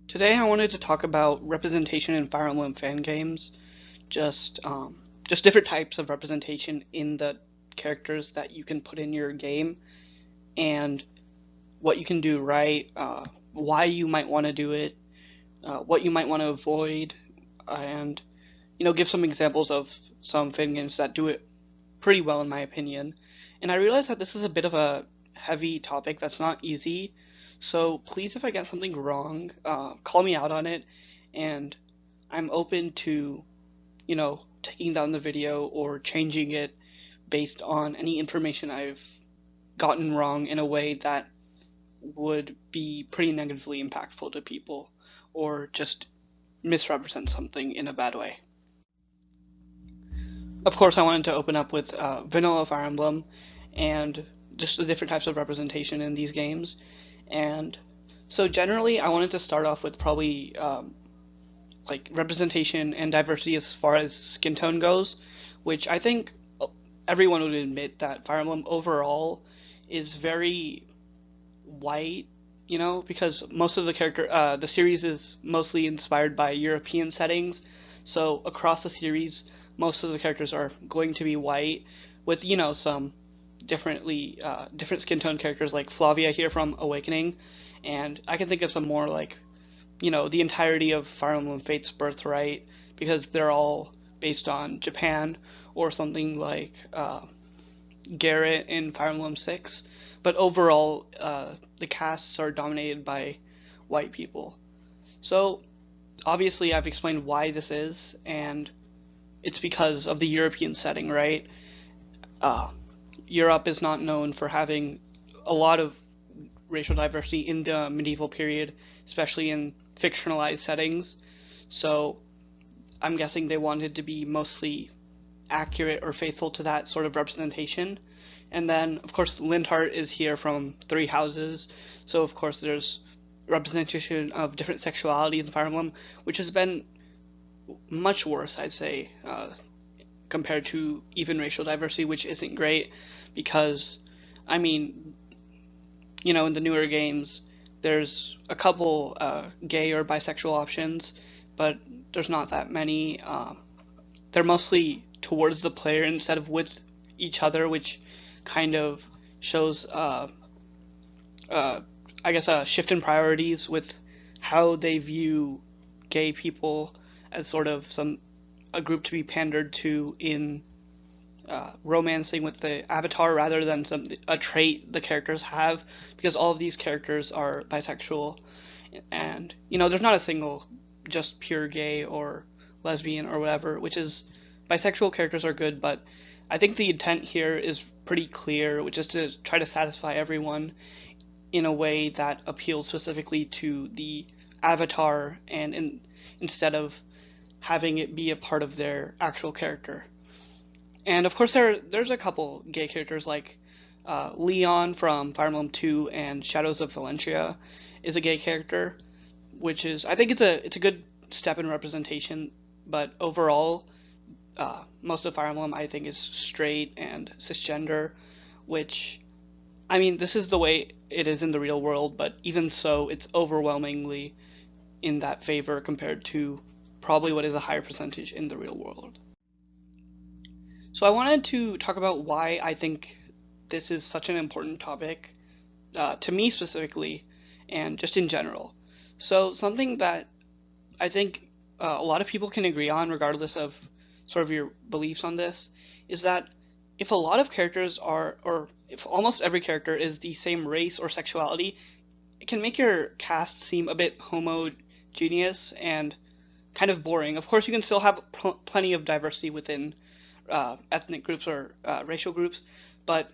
Today I wanted to talk about representation in Fire Emblem fan games, just just different types of representation in the characters that you can put in your game, and what you can do right, why you might want to do it, what you might want to avoid, and give some examples of some fan games that do it pretty well in my opinion. And I realize that this is a bit of a heavy topic that's not easy, so please, if I get something wrong, call me out on it, and I'm open to, taking down the video or changing it based on any information I've gotten wrong in a way that would be pretty negatively impactful to people or just misrepresent something in a bad way. Of course, I wanted to open up with vanilla Fire Emblem and just the different types of representation in these games. And so generally, I wanted to start off with probably like representation and diversity as far as skin tone goes, which I think everyone would admit that Fire Emblem overall is very white, because most of the series is mostly inspired by European settings. So across the series, most of the characters are going to be white, with some different skin tone characters like Flavia here from Awakening, and I can think of some more like the entirety of Fire Emblem Fate's Birthright, because they're all based on Japan, or something like Garrett in Fire Emblem 6. But overall, the casts are dominated by white people. So obviously, I've explained why this is, and it's because of the European setting, right? Uh, Europe is not known for having a lot of racial diversity in the medieval period, especially in fictionalized settings. So I'm guessing they wanted to be mostly accurate or faithful to that sort of representation. And then, of course, Linhardt is here from Three Houses, so of course there's representation of different sexualities in Fire Emblem, which has been much worse, I'd say, compared to even racial diversity, which isn't great because, I mean, in the newer games, there's a couple gay or bisexual options, but there's not that many. They're mostly towards the player instead of with each other, which kind of shows, uh, I guess, a shift in priorities with how they view gay people as sort of a group to be pandered to in romancing with the avatar rather than a trait the characters have, because all of these characters are bisexual, and there's not a single just pure gay or lesbian or whatever, which is bisexual characters are good, but I think the intent here is pretty clear, which is to try to satisfy everyone in a way that appeals specifically to the avatar, and instead of having it be a part of their actual character. And of course, there's a couple gay characters like Leon from Fire Emblem 2 and Shadows of Valencia is a gay character, which is, I think it's a good step in representation. But overall, most of Fire Emblem I think is straight and cisgender, which, I mean, this is the way it is in the real world, but even so, it's overwhelmingly in that favor compared to probably what is a higher percentage in the real world. So I wanted to talk about why I think this is such an important topic, to me specifically, and just in general. So something that I think a lot of people can agree on, regardless of sort of your beliefs on this, is that if a lot of characters are, or if almost every character is the same race or sexuality, it can make your cast seem a bit homogeneous and kind of boring. Of course, you can still have plenty of diversity within ethnic groups or racial groups, but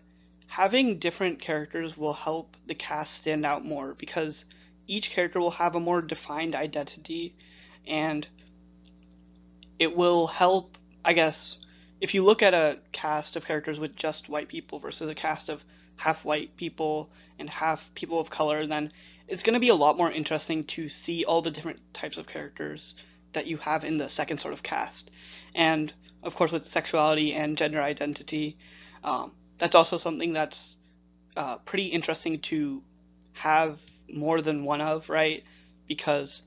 having different characters will help the cast stand out more because each character will have a more defined identity, and it will help, I guess, if you look at a cast of characters with just white people versus a cast of half white people and half people of color, then it's going to be a lot more interesting to see all the different types of characters that you have in the second sort of cast. And of course, with sexuality and gender identity, that's also something that's pretty interesting to have more than one of, right? Because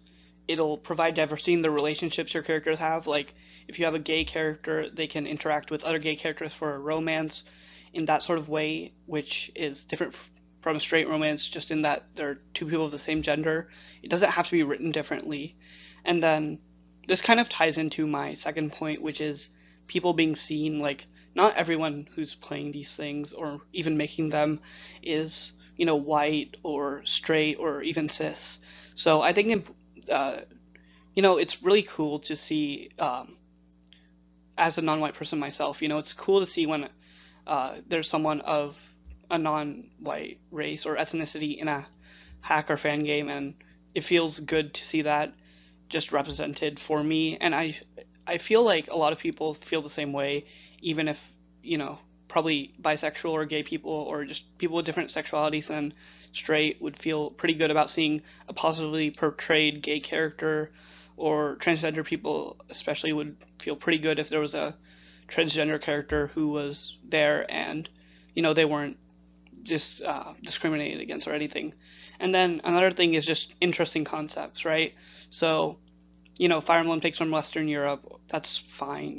it'll provide diversity in the relationships your characters have. Like, if you have a gay character, they can interact with other gay characters for a romance in that sort of way, which is different from straight romance, just in that they're two people of the same gender. It doesn't have to be written differently. And then this kind of ties into my second point, which is people being seen. Like, not everyone who's playing these things or even making them is, white or straight or even cis. So I think, it's really cool to see, as a non-white person myself, it's cool to see when there's someone of a non-white race or ethnicity in a hack or fan game, and it feels good to see that just represented for me. And I feel like a lot of people feel the same way, even if, probably bisexual or gay people or just people with different sexualities than straight would feel pretty good about seeing a positively portrayed gay character, or transgender people especially would feel pretty good if there was a transgender character who was there and, they weren't just discriminated against or anything. And then another thing is just interesting concepts, right? So, Fire Emblem takes from Western Europe. That's fine.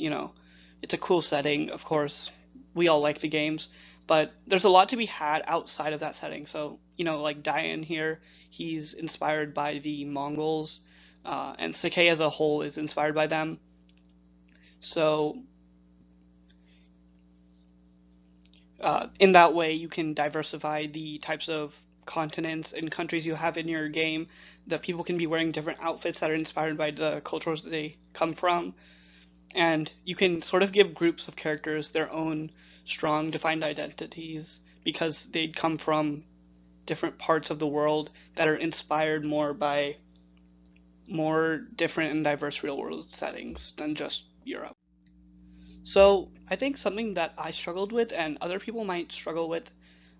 It's a cool setting, of course. We all like the games, but there's a lot to be had outside of that setting. So, like Diane here, he's inspired by the Mongols, and Sakai as a whole is inspired by them. So, in that way, you can diversify the types of continents and countries you have in your game. That people can be wearing different outfits that are inspired by the cultures that they come from. And you can sort of give groups of characters their own strong, defined identities because they'd come from different parts of the world that are inspired more by more different and diverse real world settings than just Europe. So I think something that I struggled with and other people might struggle with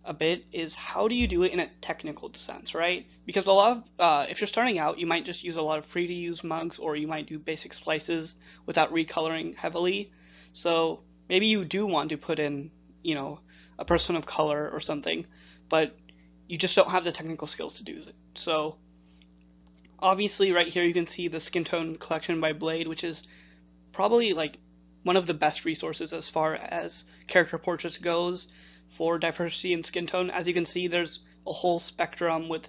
a bit is how do you do it in a technical sense, right? Because a lot of, if you're starting out, you might just use a lot of free to use mugs, or you might do basic splices without recoloring heavily. So maybe you do want to put in, a person of color or something, but you just don't have the technical skills to do it. So obviously right here you can see the skin tone collection by Blade, which is probably like one of the best resources as far as character portraits goes for diversity in skin tone. As you can see, there's a whole spectrum with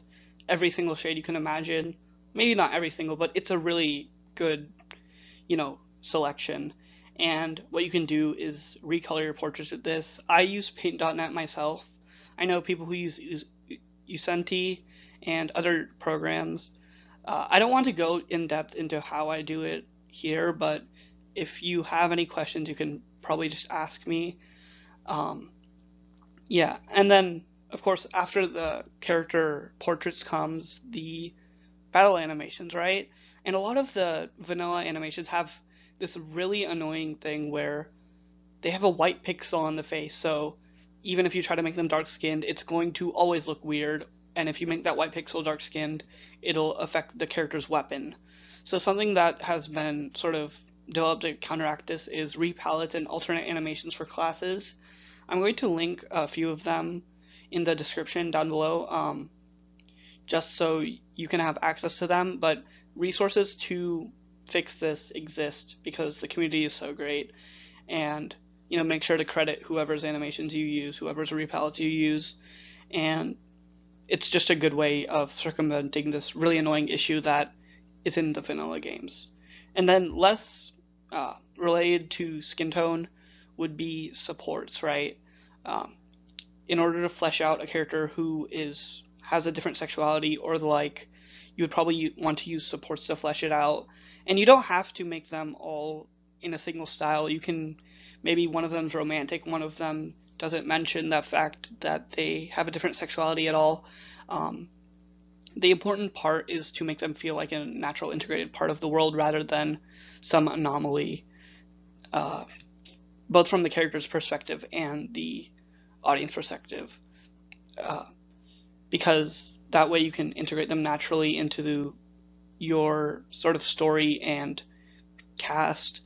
every single shade you can imagine. Maybe not every single, but it's a really good, selection. And what you can do is recolor your portraits with this. I use Paint.net myself. I know people who use Ucenti and other programs. I don't want to go in depth into how I do it here, but if you have any questions, you can probably just ask me. Um, yeah, and then of course after the character portraits comes the battle animations, right? And a lot of the vanilla animations have this really annoying thing where they have a white pixel on the face, so even if you try to make them dark skinned, it's going to always look weird. And if you make that white pixel dark skinned, it'll affect the character's weapon. So something that has been sort of developed to counteract this is repalettes and alternate animations for classes. I'm going to link a few of them in the description down below, just so you can have access to them. But resources to fix this exist because the community is so great. And make sure to credit whoever's animations you use, whoever's repalettes you use, and it's just a good way of circumventing this really annoying issue that is in the vanilla games. And then less related to skin tone would be supports, right? Um, in order to flesh out a character who has a different sexuality or the like, you would probably want to use supports to flesh it out. And you don't have to make them all in a single style. You can, maybe one of them's romantic, one of them doesn't mention the fact that they have a different sexuality at all. Um, the important part is to make them feel like a natural integrated part of the world rather than some anomaly, uh, both from the character's perspective and the audience perspective, uh, because that way you can integrate them naturally into your sort of story and cast,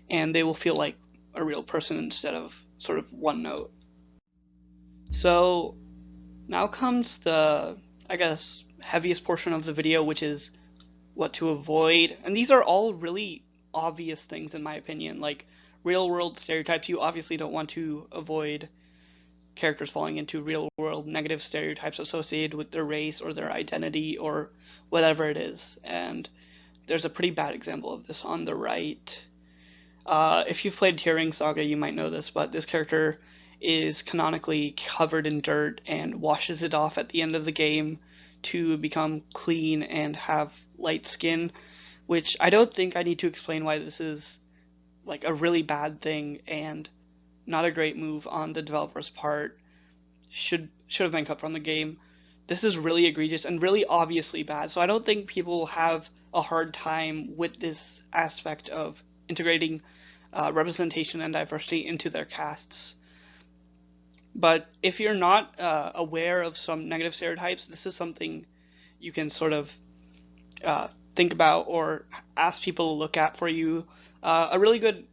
and they will feel like a real person instead of sort of one note. So now comes the, I guess, heaviest portion of the video, which is what to avoid. And these are all really obvious things, in my opinion. Like real world stereotypes, you obviously don't want to avoid characters falling into real world negative stereotypes associated with their race or their identity or whatever it is. And there's a pretty bad example of this on the right. If you've played Tearing Saga, you might know this, but this character is canonically covered in dirt and washes it off at the end of the game to become clean and have light skin, which I don't think I need to explain why this is like a really bad thing and not a great move on the developer's part. Should have been cut from the game. This is really egregious and really obviously bad. So I don't think people have a hard time with this aspect of integrating representation and diversity into their casts. But if you're not aware of some negative stereotypes, this is something you can sort of think about or ask people to look at for you. A really good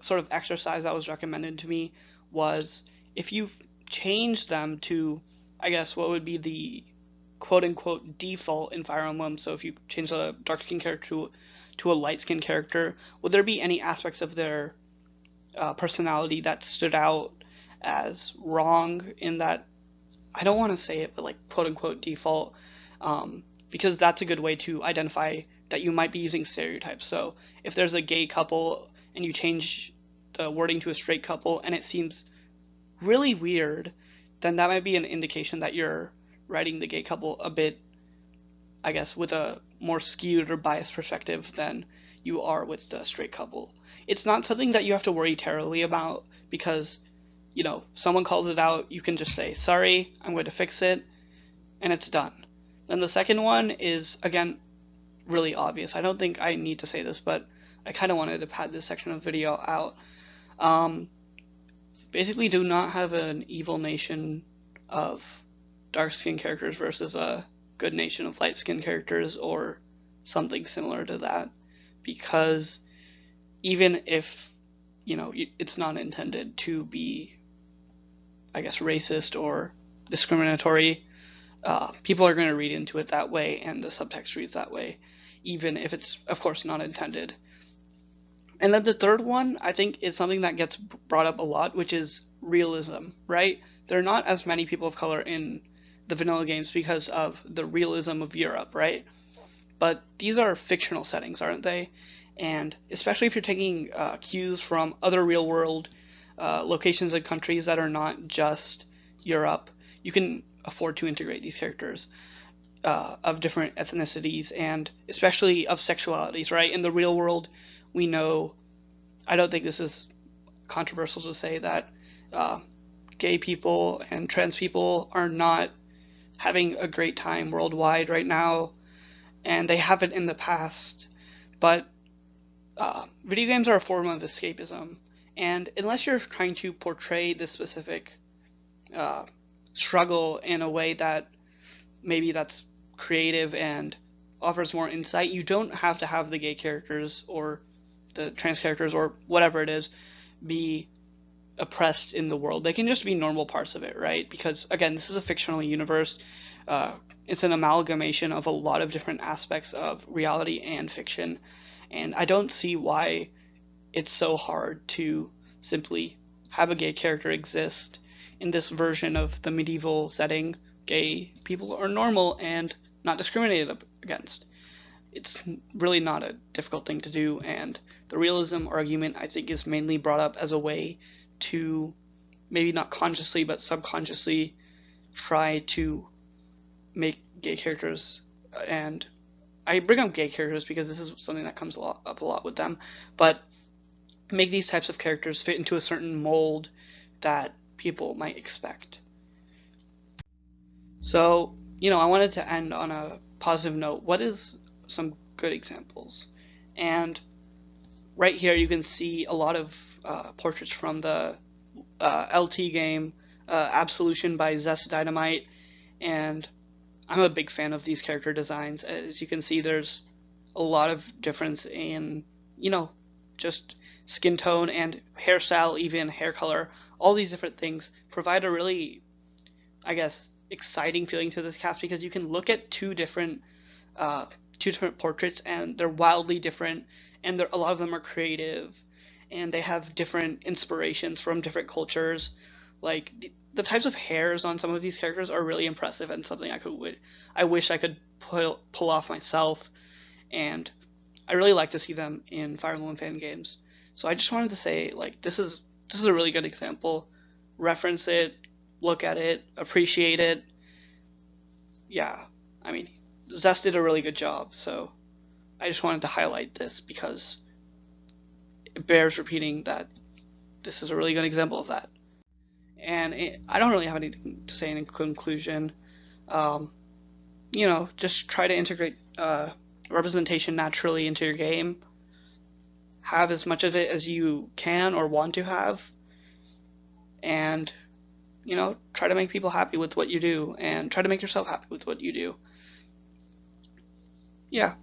sort of exercise that was recommended to me was if you change them to, I guess, what would be the quote-unquote default in Fire Emblem. So if you change a dark-skinned character to a light-skinned character, would there be any aspects of their personality that stood out as wrong in that, I don't want to say it, but like quote-unquote default, because that's a good way to identify that you might be using stereotypes. So if there's a gay couple and you change the wording to a straight couple and it seems really weird, then that might be an indication that you're writing the gay couple a bit, I guess, with a more skewed or biased perspective than you are with the straight couple. It's not something that you have to worry terribly about because, you know, someone calls it out, you can just say, sorry, I'm going to fix it, and it's done. Then the second one is, again, really obvious. I don't think I need to say this, but I kind of wanted to pad this section of video out. Basically, do not have an evil nation of dark-skinned characters versus a good nation of light-skinned characters or something similar to that, because even if, you know, it's not intended to be, I guess, racist or discriminatory, people are going to read into it that way, and the subtext reads that way, even if it's, of course, not intended. And then the third one, I think, is something that gets brought up a lot, which is realism, right? There are not as many people of color in the vanilla games because of the realism of Europe, right? But these are fictional settings, aren't they? And especially if you're taking cues from other real-world locations and countries that are not just Europe, you can afford to integrate these characters of different ethnicities and especially of sexualities, right? In the real world, we know, I don't think this is controversial to say that gay people and trans people are not having a great time worldwide right now, and they haven't in the past. But video games are a form of escapism, and unless you're trying to portray this specific struggle in a way that maybe that's creative and offers more insight, you don't have to have the gay characters or the trans characters or whatever it is be oppressed in the world. They can just be normal parts of it, right? Because again, this is a fictional universe. It's an amalgamation of a lot of different aspects of reality and fiction, and I don't see why it's so hard to simply have a gay character exist in this version of the medieval setting. Gay people are normal and not discriminated against. It's really not a difficult thing to do, and the realism argument, I think, is mainly brought up as a way to maybe not consciously but subconsciously try to make gay characters, and I bring up gay characters because this is something that comes up a lot with them, but make these types of characters fit into a certain mold that people might expect. So, you know, I wanted to end on a positive note. What is some good examples? And right here you can see a lot of portraits from the LT game Absolution by Zest Dynamite, and I'm a big fan of these character designs. As you can see, there's a lot of difference in, you know, just skin tone and hairstyle, even hair color. All these different things provide a really, I guess, exciting feeling to this cast because you can look at two two different portraits, and they're wildly different, and a lot of them are creative, and they have different inspirations from different cultures. Like the types of hairs on some of these characters are really impressive and something I wish I could pull off myself, and I really like to see them in Fire Emblem fan games. So I just wanted to say, like, this is a really good example. Reference it, look at it, appreciate it. Yeah, I mean, Zest did a really good job. So I just wanted to highlight this because it bears repeating that this is a really good example of that. And I don't really have anything to say in conclusion. Um, just try to integrate representation naturally into your game. Have as much of it as you can or want to have, and try to make people happy with what you do, and try to make yourself happy with what you do. Yeah,